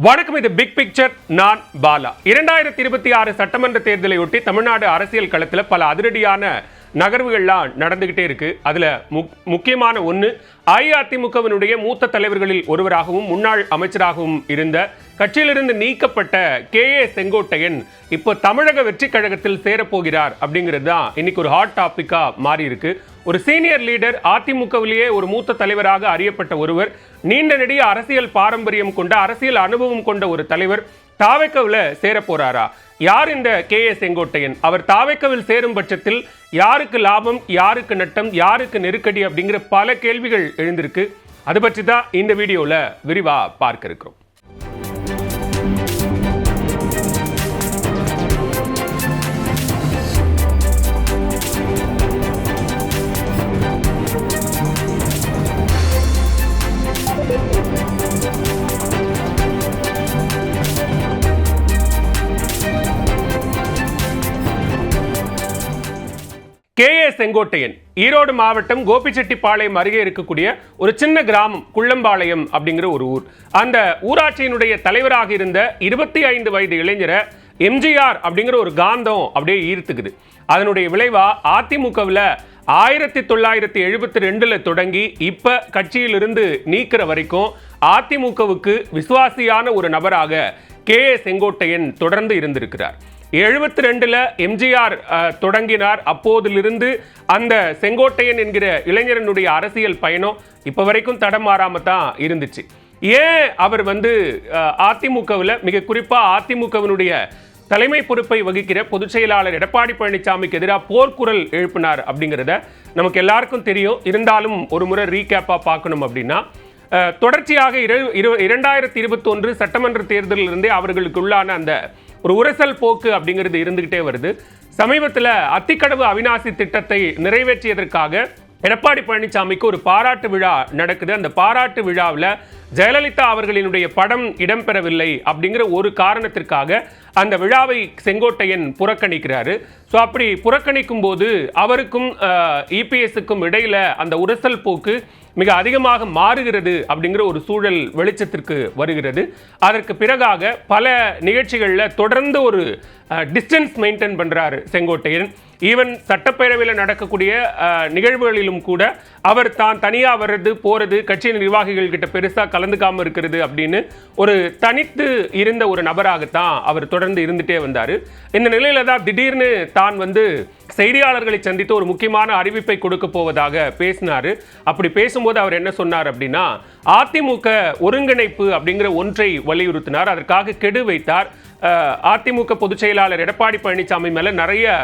வணக்கம். இது big picture. நான் பாலா. 2026 சட்டமன்ற தேர்தலையொட்டி தமிழ்நாடு அரசியல் களத்தில் பல அதிரடியான நகர்வுகள்லாம் நடந்துகிட்டே இருக்கு. அதுல முக்கியமான ஒன்று, அஇஅதிமுகவினுடைய மூத்த தலைவர்களில் ஒருவராகவும் முன்னாள் அமைச்சராகவும் இருந்த கட்சியிலிருந்து நீக்கப்பட்ட KA செங்கோட்டையன் இப்போ தமிழக வெற்றி கழகத்தில் சேரப்போகிறார் அப்படிங்கிறது தான் இன்னைக்கு ஒரு ஹாட் டாபிக்கா மாறி இருக்கு. ஒரு சீனியர் லீடர், அதிமுகவிலேயே ஒரு மூத்த தலைவராக அறியப்பட்ட ஒருவர், நீண்ட நெடிய அரசியல் பாரம்பரியம் கொண்ட, அரசியல் அனுபவம் கொண்ட ஒரு தலைவர் தாவேக்கவில் சேர போறாரா? யார் இந்த KA செங்கோட்டையன்? அவர் தாவேக்கவில் சேரும் பட்சத்தில் யாருக்கு லாபம், யாருக்கு நட்டம், யாருக்கு நெருக்கடி அப்படிங்கிற பல கேள்விகள் எழுந்திருக்கு. அது பற்றி தான் இந்த வீடியோவில் விரிவாக பார்க்க இருக்கிறோம். KA செங்கோட்டையன் ஈரோடு மாவட்டம் கோபிச்செட்டிப்பாளையம் அருகே இருக்கக்கூடிய ஒரு சின்ன கிராமம் குள்ளம்பாளையம் அப்படிங்கிற ஒரு ஊர். அந்த ஊராட்சியினுடைய தலைவராக இருந்த 25 வயது இளைஞரை எம்ஜிஆர் அப்படிங்கிற ஒரு காந்தம் அப்படியே ஈர்த்துக்குது. அதனுடைய விளைவா அதிமுகவில் 1972 தொடங்கி இப்ப கட்சியிலிருந்து நீக்கிற வரைக்கும் அதிமுகவுக்கு விசுவாசியான ஒரு நபராக KA செங்கோட்டையன் தொடர்ந்து இருந்திருக்கிறார். 72 எம்ஜிஆர் தொடங்கினார். அப்போதிலிருந்து அந்த செங்கோட்டையன் என்கிற இளைஞரனுடைய அரசியல் பயணம் இப்ப வரைக்கும் தடமாறாம தான் இருந்துச்சு. ஏன் அவர் அதிமுகவில், மிக குறிப்பா அதிமுகவினுடைய தலைமை பொறுப்பை வகிக்கிற பொதுச் செயலாளர் எடப்பாடி பழனிசாமிக்கு எதிராக போர்க்குரல் எழுப்பினார் அப்படிங்கிறத நமக்கு எல்லாருக்கும் தெரியும். இருந்தாலும் ஒரு முறை ரீகேப்பா பார்க்கணும் அப்படின்னா, தொடர்ச்சியாக 2021 சட்டமன்ற தேர்தலில் இருந்தே அவர்களுக்கு உள்ளான அந்த ஒரு உரசல் போக்கு அப்படிங்கிறது இருந்துகிட்டே வருது. சமீபத்தில் அத்திக்கடவு அவிநாசி திட்டத்தை நிறைவேற்றியதற்காக எடப்பாடி பழனிசாமிக்கு ஒரு பாராட்டு விழா நடக்குது. அந்த பாராட்டு விழாவில் ஜெயலலிதா அவர்களினுடைய படம் இடம்பெறவில்லை அப்படிங்கிற ஒரு காரணத்திற்காக அந்த விழாவை செங்கோட்டையன் புறக்கணிக்கிறாரு. ஸோ அப்படி புறக்கணிக்கும் போது அவருக்கும் EPSக்கும் இடையில அந்த உரசல் போக்கு மிக அதிகமாக மாறுகிறது அப்படிங்கிற ஒரு சூழல் வெளிச்சத்திற்கு வருகிறது. அதற்கு பிறகாக பல நிகழ்ச்சிகளில் தொடர்ந்து ஒரு டிஸ்டன்ஸ் மெயின்டைன் பண்றாரு செங்கோட்டையன். ஈவன் சட்டப்பேரவையில் நடக்கக்கூடிய நிகழ்வுகளிலும் கூட அவர் தான் தனியாக வர்றது போறது, கட்சியின் நிர்வாகிகள் கிட்ட பெருசாக கலந்துக்காம இருக்கிறது அப்படின்னு ஒரு தனித்து இருந்த ஒரு நபராகத்தான் அவர் தொடர்ந்து இருந்துட்டே வந்தார். இந்த நிலையில தான் திடீர்னு தான் செய்தியாளர்களை சந்தித்து ஒரு முக்கியமான அறிவிப்பை கொடுக்க போவதாக பேசினார். அப்படி பேசும்போது அவர் என்ன சொன்னார் அப்படின்னா, அதிமுக ஒருங்கிணைப்பு அப்படிங்கிற ஒன்றை வலியுறுத்தினார். அதற்காக கெடு வைத்தார். அதிமுக பொதுச் செயலாளர் எடப்பாடி பழனிசாமி மேல நிறைய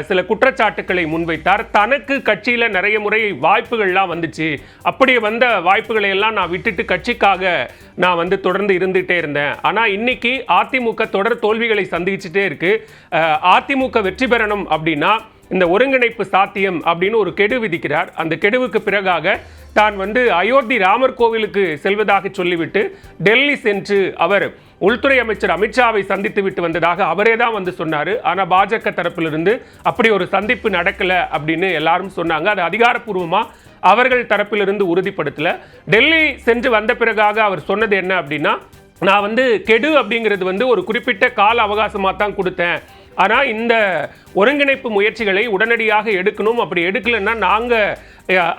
சில குற்றச்சாட்டுக்களை முன்வைத்தார். தனக்கு கட்சியில நிறைய முறை வாய்ப்புகள்லாம் வந்துச்சு, அப்படி வந்த வாய்ப்புகளை எல்லாம் நான் விட்டுட்டு கட்சிக்காக நான் தொடர்ந்து இருந்துகிட்டே இருந்தேன். ஆனால் இன்னைக்கு அதிமுக தொடர் தோல்விகளை சந்திச்சுட்டே இருக்கு. அதிமுக வெற்றி பெறணும் அப்படின்னா இந்த ஒருங்கிணைப்பு சாத்தியம் அப்படின்னு ஒரு கெடு விதிக்கிறார். அந்த கெடுவுக்கு பிறகாக தான் அயோத்தி ராமர் கோவிலுக்கு செல்வதாக சொல்லிவிட்டு டெல்லி சென்று அவர் உள்துறை அமைச்சர் அமித்ஷாவை சந்தித்து விட்டு வந்ததாக அவரே தான் சொன்னார். ஆனால் பாஜக தரப்பிலிருந்து அப்படி ஒரு சந்திப்பு நடக்கல அப்படின்னு எல்லாரும் சொன்னாங்க. அது அதிகாரப்பூர்வமா அவர்கள் தரப்பிலிருந்து உறுதிப்படுத்தல. டெல்லி சென்று வந்த பிறகாக அவர் சொன்னது என்ன அப்படின்னா, நான் கெடு அப்படிங்கிறது ஒரு குறிப்பிட்ட கால அவகாசமாக தான் கொடுத்தேன். ஆனால் இந்த ஒருங்கிணைப்பு முயற்சிகளை உடனடியாக எடுக்கணும், அப்படி எடுக்கலைன்னா நாங்கள்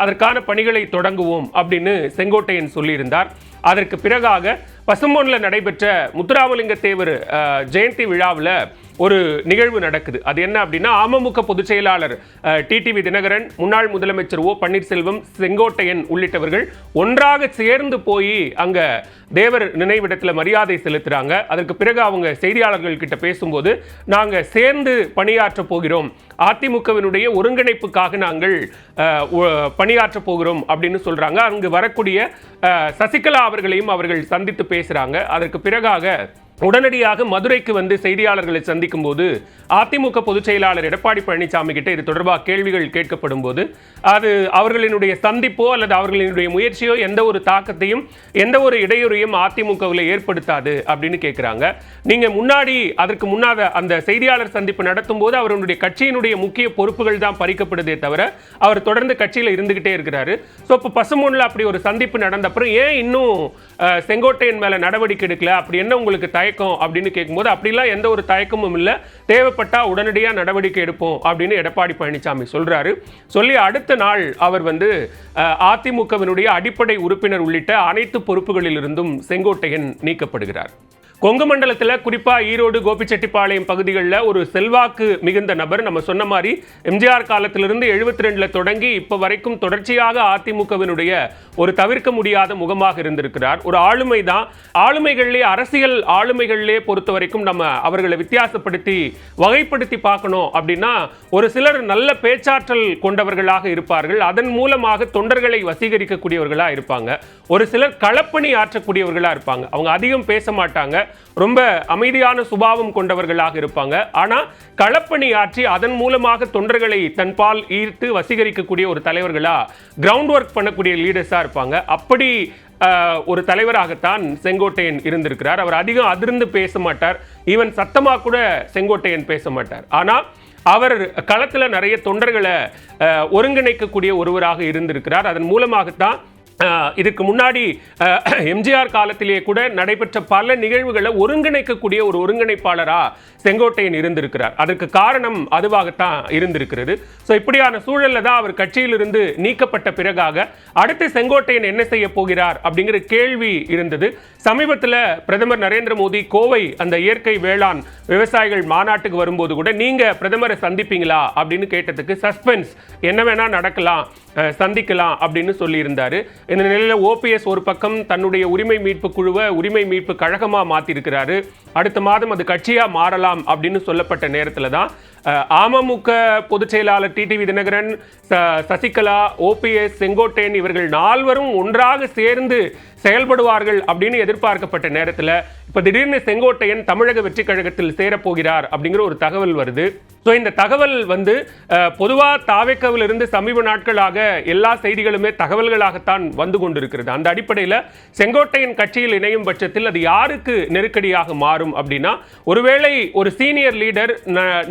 அதற்கான பணிகளை தொடங்குவோம் அப்படின்னு செங்கோட்டையன் சொல்லியிருந்தார். அதற்கு பிறகாக பசும்பொன்னில் நடைபெற்ற முத்துராமலிங்க தேவர் ஜெயந்தி விழாவில் ஒரு நிகழ்வு நடக்குது. அது என்ன அப்படின்னா, அமமுக பொதுச் செயலாளர் TTV தினகரன், முன்னாள் முதலமைச்சர் O பன்னீர்செல்வம், செங்கோட்டையன் உள்ளிட்டவர்கள் ஒன்றாக சேர்ந்து போய் அங்க தேவர் நினைவிடத்தில் மரியாதை செலுத்துறாங்க. அதற்கு பிறகு அவங்க செய்தியாளர்கள் கிட்ட பேசும்போது, நாங்க சேர்ந்து பணியாற்ற போகிறோம், அதிமுகவினுடைய ஒருங்கிணைப்புக்காக நாங்கள் பணியாற்ற போகிறோம் அப்படின்னு சொல்றாங்க. அங்கு வரக்கூடிய சசிகலா அவர்களையும் அவர்கள் சந்தித்து பேசுறாங்க. அதற்கு பிறகாக உடனடியாக மதுரைக்கு வந்து செய்தியாளர்களை சந்திக்கும் போது அதிமுக பொதுச் செயலாளர் எடப்பாடி பழனிசாமி கிட்ட இது தொடர்பாக கேள்விகள் கேட்கப்படும் போது அது அவர்களினுடைய சந்திப்போ அல்லது அவர்களினுடைய முயற்சியோ எந்த ஒரு தாக்கத்தையும் எந்த ஒரு இடையூறையும் அதிமுகவில் ஏற்படுத்தாது அப்படின்னு கேட்குறாங்க. நீங்கள் அதற்கு முன்னாத அந்த செய்தியாளர் சந்திப்பு நடத்தும் போது அவருடைய கட்சியினுடைய முக்கிய பொறுப்புகள் தான் பறிக்கப்படுதே தவிர அவர் தொடர்ந்து கட்சியில் இருந்துகிட்டே இருக்கிறாரு. ஸோ இப்போ பசுமொன்னில் அப்படி ஒரு சந்திப்பு நடந்த அப்புறம் ஏன் இன்னும் செங்கோட்டையன் மேலே நடவடிக்கை எடுக்கல, அப்படி என்ன உங்களுக்கு தயக்கம் அப்படின்னு கேட்கும்போது அப்படிலாம் எந்த ஒரு தயக்கமும் இல்லை, தேவைப்பட்டா உடனடியாக நடவடிக்கை எடுப்போம் அப்படின்னு எடப்பாடி பழனிசாமி சொல்றாரு. சொல்லி அடுத்த நாள் அவர் வந்து அதிமுகவினுடைய அடிப்படை உறுப்பினர் உள்ளிட்ட அனைத்து பொறுப்புகளிலிருந்தும் செங்கோட்டையன் நீக்கப்படுகிறார். கொங்கு மண்டலத்தில் குறிப்பாக ஈரோடு, கோபிச்செட்டிப்பாளையம் பகுதிகளில் ஒரு செல்வாக்கு மிகுந்த நபர். நம்ம சொன்ன மாதிரி எம்ஜிஆர் காலத்திலிருந்து 72 தொடங்கி இப்போ வரைக்கும் தொடர்ச்சியாக அதிமுகவினுடைய ஒரு தவிர்க்க முடியாத முகமாக இருந்திருக்கிறார். ஒரு ஆளுமை தான். ஆளுமைகளிலே, அரசியல் ஆளுமைகளிலே பொறுத்த வரைக்கும் நம்ம அவர்களை வித்தியாசப்படுத்தி வகைப்படுத்தி பார்க்கணும் அப்படின்னா, ஒரு சிலர் நல்ல பேச்சாற்றல் கொண்டவர்களாக இருப்பார்கள், அதன் மூலமாக தொண்டர்களை வசீகரிக்கக்கூடியவர்களாக இருப்பாங்க. ஒரு சிலர் களப்பணி ஆற்றக்கூடியவர்களாக இருப்பாங்க, அவங்க அதிகம் பேச மாட்டாங்க, ரொம்ப அமைதியான சுபாவம் கொண்டவர்களாக இருப்பாங்க. ஆனா களப்பணி ஆற்றி அதன் மூலமாக தொண்டர்களை தன்பால் ஈர்த்து வசீகரிக்கக்கூடிய ஒரு தலைவர்களா, கிரவுண்ட் ஒர்க் பண்ணக்கூடிய லீடர்ஸா இருப்பாங்க. அப்படி ஒரு தலைவராகத்தான் செங்கோட்டையன் இருந்திருக்கிறார். அவர் அதிகம் அதிர்ந்து பேச மாட்டார், ஈவன் சத்தமா கூட செங்கோட்டையன் பேச மாட்டார். ஆனா அவர் களத்தில் நிறைய தொண்டர்களை ஒருங்கிணைக்கக்கூடிய ஒருவராக இருந்திருக்கிறார். அதன் மூலமாகத்தான் இதுக்கு முன்னாடி எம்ஜிஆர் காலத்திலேயே கூட நடைபெற்ற பல நிகழ்வுகளை ஒருங்கிணைக்கக்கூடிய ஒரு ஒருங்கிணைப்பாளரா செங்கோட்டையன் இருந்திருக்கிறார். அதற்கு காரணம் அதுவாகத்தான் இருந்திருக்கிறது. ஸோ இப்படியான சூழல்ல தான் அவர் கட்சியிலிருந்து நீக்கப்பட்ட பிறகாக அடுத்து செங்கோட்டையன் என்ன செய்ய போகிறார் அப்படிங்கிற கேள்வி இருந்தது. சமீபத்தில் பிரதமர் நரேந்திர மோடி கோவை அந்த இயற்கை வேளாண் விவசாயிகள் மாநாட்டுக்கு வரும்போது கூட நீங்க பிரதமரை சந்திப்பீங்களா அப்படின்னு கேட்டதுக்கு சஸ்பென்ஸ், என்ன வேணா நடக்கலாம், சந்திக்கலாம் அப்படின்னு சொல்லியிருந்தாரு. இந்த நிலையில் ஓபிஎஸ் ஒரு பக்கம் தன்னுடைய உரிமை மீட்பு குழுவை உரிமை மீட்பு கழகமா மாத்திருக்கிறாரு. அடுத்த மாதம் அது கட்சியா மாறலாம் அப்படின்னு சொல்லப்பட்ட நேரத்தில் தான் அமமுக பொதுச் செயலாளர் டிடிவி தினகரன், சசிகலா, ஓபிஎஸ், செங்கோட்டையன் இவர்கள் நால்வரும் ஒன்றாக சேர்ந்து செயல்படுவார்கள் அப்படின்னு எதிர்பார்க்கப்பட்ட நேரத்தில் இப்போ திடீர்னு செங்கோட்டையன் தமிழக வெற்றி கழகத்தில் சேரப்போகிறார் அப்படிங்கிற ஒரு தகவல் வருது. ஸோ இந்த தகவல் வந்து பொதுவாக தாவேக்காவில் இருந்து சமீப நாட்களாக எல்லா செய்திகளுமே தகவல்களாகத்தான் வந்து கொண்டிருக்கிறது. அந்த அடிப்படையில் செங்கோட்டையன் கட்சியில் இணையும் பட்சத்தில் அது யாருக்கு நெருக்கடியாக மாறும் அப்படின்னா, ஒருவேளை ஒரு சீனியர் லீடர்,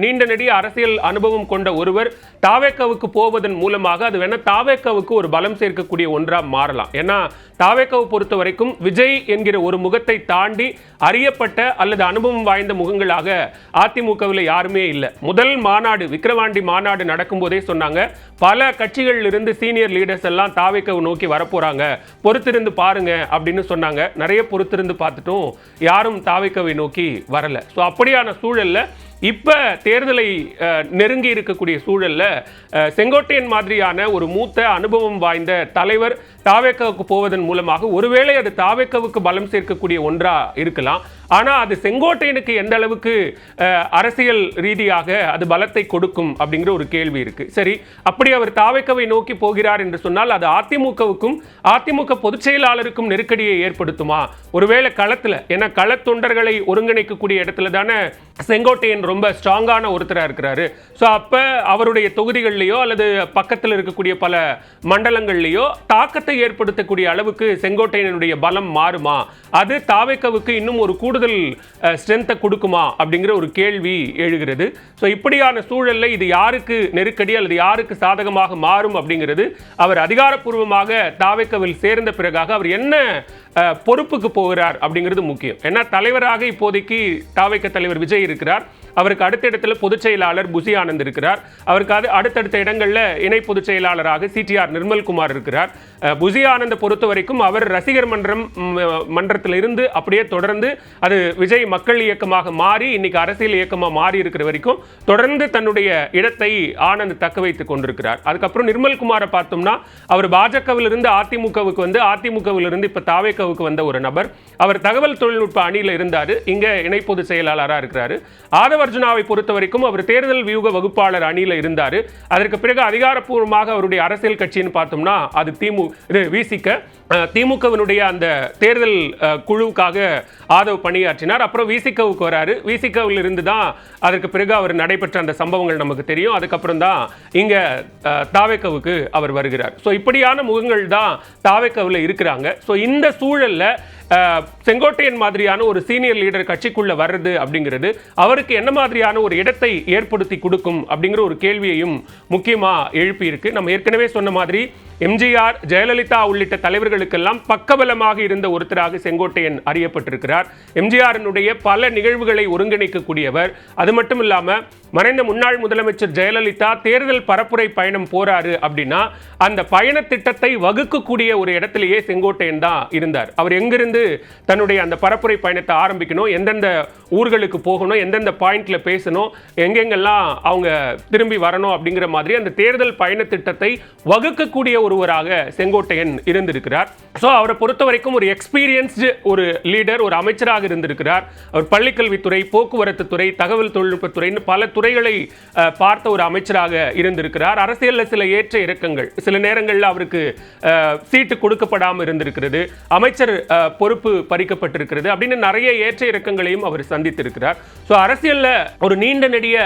நீண்ட நெடிய அரசியல் அனுபவம் கொண்ட ஒருவர் தாவேக்காவுக்கு போவதன் மூலமாக அது வேணா தாவேக்காவுக்கு ஒரு பலம் சேர்க்கக்கூடிய ஒன்றாக மாறலாம். ஏன்னா தாவேக்காவை பொறுத்த வரைக்கும் விஜய் என்கிற ஒரு முகத்தை தாண்டி அறியப்பட்ட அல்லது அனுபவம் வாய்ந்த முகங்களாக அதிமுகவில் யாருமே இல்லை. முதல் மாநாடு, விக்கிரவாண்டி மாநாடு நடக்கும் போதே சொன்னாங்க, பல கட்சிகளில் இருந்து சீனியர் லீடர்ஸ் எல்லாம் தாவேக்காவை நோக்கி வரப்போறாங்க, பொறுத்திருந்து பாருங்க அப்படின்னு சொன்னாங்க. நிறைய பொறுத்திருந்து பார்த்துட்டும் யாரும் தாவேக்காவை நோக்கி வரல. ஸோ அப்படியான சூழல்ல இப்ப தேர்தலை நெருங்கி இருக்கக்கூடிய சூழல்ல செங்கோட்டையன் மாதிரியான ஒரு மூத்த அனுபவம் வாய்ந்த தலைவர் தாவேக்காவுக்கு போவதன் மூலமாக ஒருவேளை அது தாவேக்காவுக்கு பலம் சேர்க்கக்கூடிய ஒன்றா இருக்கலாம். ஆனா அது செங்கோட்டையனுக்கு எந்த அளவுக்கு அரசியல் ரீதியாக அது பலத்தை கொடுக்கும் அப்படிங்கிற ஒரு கேள்வி இருக்கு. சரி, அப்படி அவர் தாவேக்காவை நோக்கி போகிறார் என்று சொன்னால் அது அதிமுகவுக்கும் அதிமுக பொதுச் செயலாளருக்கும் நெருக்கடியை ஏற்படுத்துமா? ஒருவேளை களத்துல, ஏன்னா கள தொண்டர்களை ஒருங்கிணைக்கக்கூடிய இடத்துல தானே செங்கோட்டையன் ரொம்ப ஸ்ட்ராங்கான ஒருத்தராக இருக்கிறாரு. ஸோ அப்போ அவருடைய தொகுதிகள்லையோ அல்லது பக்கத்தில் இருக்கக்கூடிய பல மண்டலங்கள்லையோ தாக்கத்தை ஏற்படுத்தக்கூடிய அளவுக்கு செங்கோட்டையனுடைய பலம் மாறுமா? அது தாவேக்காவுக்கு இன்னும் ஒரு கூடுதல் ஸ்ட்ரென்த்தை கொடுக்குமா அப்படிங்கிற ஒரு கேள்வி எழுகிறது. ஸோ இப்படியான சூழலில் இது யாருக்கு நெருக்கடி அல்லது யாருக்கு சாதகமாக மாறும் அப்படிங்கிறது அவர் அதிகாரப்பூர்வமாக தாவேக்காவில் சேர்ந்த பிறகாக அவர் என்ன பொறுப்புக்கு போகிறார் அப்படிங்கிறது முக்கியம். ஏன்னா தலைவராக இப்போதைக்கு தாவேக்கா தலைவர் விஜய் இருக்கிறார், அவருக்கு அடுத்த இடத்துல பொதுச் செயலாளர் புசி ஆனந்த் இருக்கிறார், அவருக்கு அடுத்தடுத்த இடங்களில் இணை பொதுச் செயலாளராக சிடிஆர் நிர்மல்குமார் இருக்கிறார். புசி ஆனந்தை பொறுத்த வரைக்கும் அவர் ரசிகர் மன்றத்தில் இருந்து அப்படியே தொடர்ந்து அது விஜய் மக்கள் இயக்கமாக மாறி இன்னைக்கு அரசியல் இயக்கமாக மாறி இருக்கிற வரைக்கும் தொடர்ந்து தன்னுடைய இடத்தை ஆனந்த் தக்க வைத்துக் கொண்டிருக்கிறார். அதுக்கப்புறம் நிர்மல்குமாரை பார்த்தோம்னா அவர் பாஜகவிலிருந்து அதிமுகவுக்கு வந்து அதிமுகவிலிருந்து இப்போ தாவேக்காவுக்கு வந்த ஒரு நபர். அவர் தகவல் தொழில்நுட்ப அணியில் இருந்தார், இங்கே இணை பொதுச் செயலாளராக இருக்கிறார். ஆதவ அர்ஜுனாவை பொறுத்த வரைக்கும் அவர் தேர்தல் வியூக வகுப்பாளர் அணியில இருந்தாரு. அதற்கு பிறகு அதிகாரப்பூர்வமாக அவருடைய அரசியல் கட்சின்னு பார்த்தோம்னா அது விசிக. திமுகவினுடைய அந்த தேர்தல் குழுவுக்காக ஆதவ் பணியாற்றினார். அப்புறம் விசிகவுக்கு வராரு. விசிகவில் இருந்து தான் அதற்கு பிறகு அவர் நடைபெற்ற அந்த சம்பவங்கள் நமக்கு தெரியும். அதுக்கப்புறம் தான் இங்க தாவேக்கவுக்கு அவர் வருகிறார். ஸோ இப்படியான முகங்கள் தான் தாவேக்கவில் இருக்கிறாங்க. ஸோ இந்த சூழல்ல செங்கோட்டையன் மாதிரியான ஒரு சீனியர் லீடர் கட்சிக்குள்ள வர்றது அப்படிங்கிறது அவருக்கு என்ன மாதிரியான ஒரு இடத்தை ஏற்படுத்தி கொடுக்கும் அப்படிங்கிற ஒரு கேள்வியையும் முக்கியமா எழுப்பி இருக்கு. நம்ம ஏற்கனவே சொன்ன மாதிரி எம்ஜிஆர், ஜெயலலிதா உள்ளிட்ட தலைவர்களுக்கெல்லாம் பக்கபலமாக இருந்த ஒருத்தராக செங்கோட்டையன் அறியப்பட்டிருக்கிறார். எம்ஜிஆரினுடைய பல நிகழ்வுகளை ஒருங்கிணைக்கக்கூடியவர். அது மட்டும் இல்லாம மறைந்த முன்னாள் முதலமைச்சர் ஜெயலலிதா தேர்தல் பரப்புரை பயணம் போறாரு அப்படின்னா அந்த பயண திட்டத்தை வகுக்கக்கூடிய ஒரு இடத்திலேயே செங்கோட்டையன் தான் இருந்தார். அவர் எங்கிருந்து தன்னுடைய அந்த பரப்புரை பயணத்தை ஆரம்பிக்கணும், எந்தெந்த ஊர்களுக்கு போகணும், எந்தெந்த பாயிண்ட்ல பேசணும், எங்கெங்கெல்லாம் அவங்க திரும்பி வரணும் அப்படிங்கிற மாதிரி அந்த தேர்தல் பயண திட்டத்தை வகுக்கக்கூடிய ஒருவராக செங்கோட்டையன் இருந்திருக்கிறார். ஸோ அவரை பொறுத்த வரைக்கும் ஒரு எக்ஸ்பீரியன்ஸ்டு ஒரு லீடர், ஒரு அமைச்சராக இருந்திருக்கிறார். அவர் பள்ளிக்கல்வித்துறை, போக்குவரத்து துறை, தகவல் தொழில்நுட்பத்துறைன்னு பல துறைகளை பார்த்த ஒரு அமைச்சராக இருந்திருக்கிறார். அரசியலில் சில ஏற்ற இறக்கங்கள், சில நேரங்களில் அவருக்கு சீட்டு கொடுக்கப்படாமல் இருந்திருக்கிறது, அமைச்சர் பொறுப்பு பறிக்கப்பட்டிருக்கிறது அப்படின்னு நிறைய ஏற்ற இறக்கங்களையும் அவர் சந்தித்திருக்கிறார். ஸோ அரசியலில் ஒரு நீண்ட நெடிய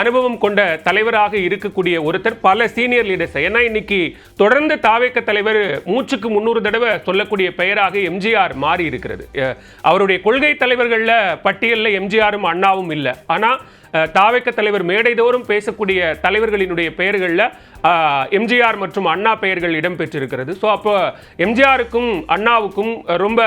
அனுபவம் கொண்ட தலைவராக இருக்கக்கூடிய ஒருத்தர் பல சீனியர் லீடர்ஸ். ஏன்னா இன்னைக்கு தொடர்ந்து தாவேக தலைவர் மூச்சுக்கு 300 தடவை சொல்லக்கூடிய பெயராக எம்ஜிஆர் மாறி இருக்கிறது. அவருடைய கொள்கை தலைவர்கள்ல பட்டியலில் எம்ஜிஆரும் அண்ணாவும் இல்லை. ஆனா தாவேக தலைவர் மேடைதோறும் பேசக்கூடிய தலைவர்களினுடைய பெயர்களில் எம்ஜிஆர் மற்றும் அண்ணா பெயர்கள் இடம்பெற்றிருக்கிறது. ஸோ அப்போ எம்ஜிஆருக்கும் அண்ணாவுக்கும் ரொம்ப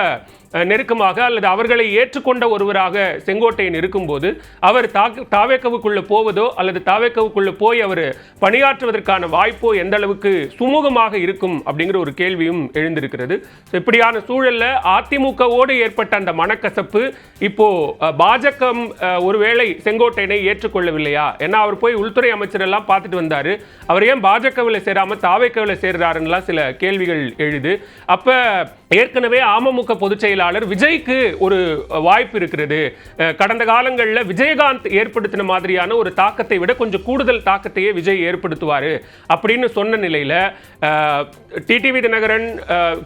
நெருக்கமாக அல்லது அவர்களை ஏற்றுக்கொண்ட ஒருவராக செங்கோட்டையன் இருக்கும்போது அவர் தாவேக்கவுக்குள்ள போவதோ அல்லது தாவேக்கவுக்குள்ள போய் அவர் பணியாற்றுவதற்கான வாய்ப்போ எந்த அளவுக்கு சுமூகமாக இருக்கும் அப்படிங்கிற ஒரு கேள்வியும் எழுந்திருக்கிறது. இப்படியான சூழல்ல அதிமுகவோடு ஏற்பட்ட அந்த மனக்கசப்பு இப்போ பாஜக ஒருவேளை செங்கோட்டையனை ஏற்றுக்கொள்ளவில்லையா? ஏன்னா அவர் போய் உள்துறை அமைச்சர் எல்லாம் பார்த்துட்டு வந்தாரு. அவர் ஏன் பாஜகவில் சேராம தாவேக்கவில் சேர்றாருன்னா சில கேள்விகள் எழுது. அப்ப ஏற்கனவே அமமுக பொதுச் செயலாளர் விஜய்க்கு ஒரு வாய்ப்பு இருக்கிறது. கடந்த காலங்களில் விஜயகாந்த் ஏற்படுத்தின மாதிரியான ஒரு தாக்கத்தை விட கொஞ்சம் கூடுதல் தாக்கத்தையே விஜய் ஏற்படுத்துவார் அப்படின்னு சொன்ன நிலையில் டிடிவி தினகரன்,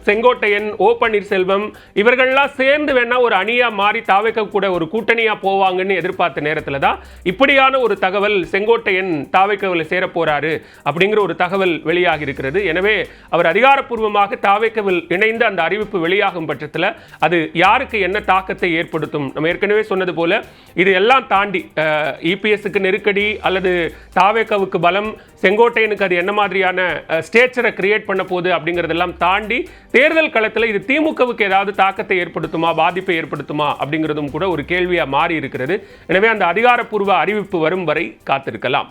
செங்கோட்டையன், ஓ பன்னீர்செல்வம் இவர்கள்லாம் சேர்ந்து வேணா ஒரு அணியா மாறி தாவேக கூட ஒரு கூட்டணியா போவாங்கன்னு எதிர்பார்த்த நேரத்தில் தான் இப்படியான ஒரு தகவல் செங்கோட்டையன் தாவேகவில் சேர போறாரு அப்படிங்கிற ஒரு தகவல் வெளியாகி இருக்கிறது. எனவே அவர் அதிகாரப்பூர்வமாக தாவேகவில் இணைந்து அந்த அறிவிப்பு வெளியாகும் பட்சத்தில் அது யாருக்கு என்ன தாக்கத்தை ஏற்படுத்தும்? நம்ம ஏற்கனவே சொன்னது போல இது எல்லாம் தாண்டி இபிஎஸ்க்கு நெருக்கடி அல்லது தாவேகவுக்கு பலம், செங்கோட்டையனுக்கு அது என்ன மாதிரியான ஸ்டேச்சரை கிரியேட் பண்ண போகுது அப்படிங்கிறதெல்லாம் தாண்டி தேர்தல் களத்தில் இது திமுகவுக்கு ஏதாவது தாக்கத்தை ஏற்படுத்துமா, பாதிப்பை ஏற்படுத்துமா அப்படிங்கிறதும் கூட ஒரு கேள்வியாக மாறி இருக்கிறது. எனவே அந்த அதிகாரப்பூர்வ அறிவிப்பு வரும் வரை காத்திருக்கலாம்.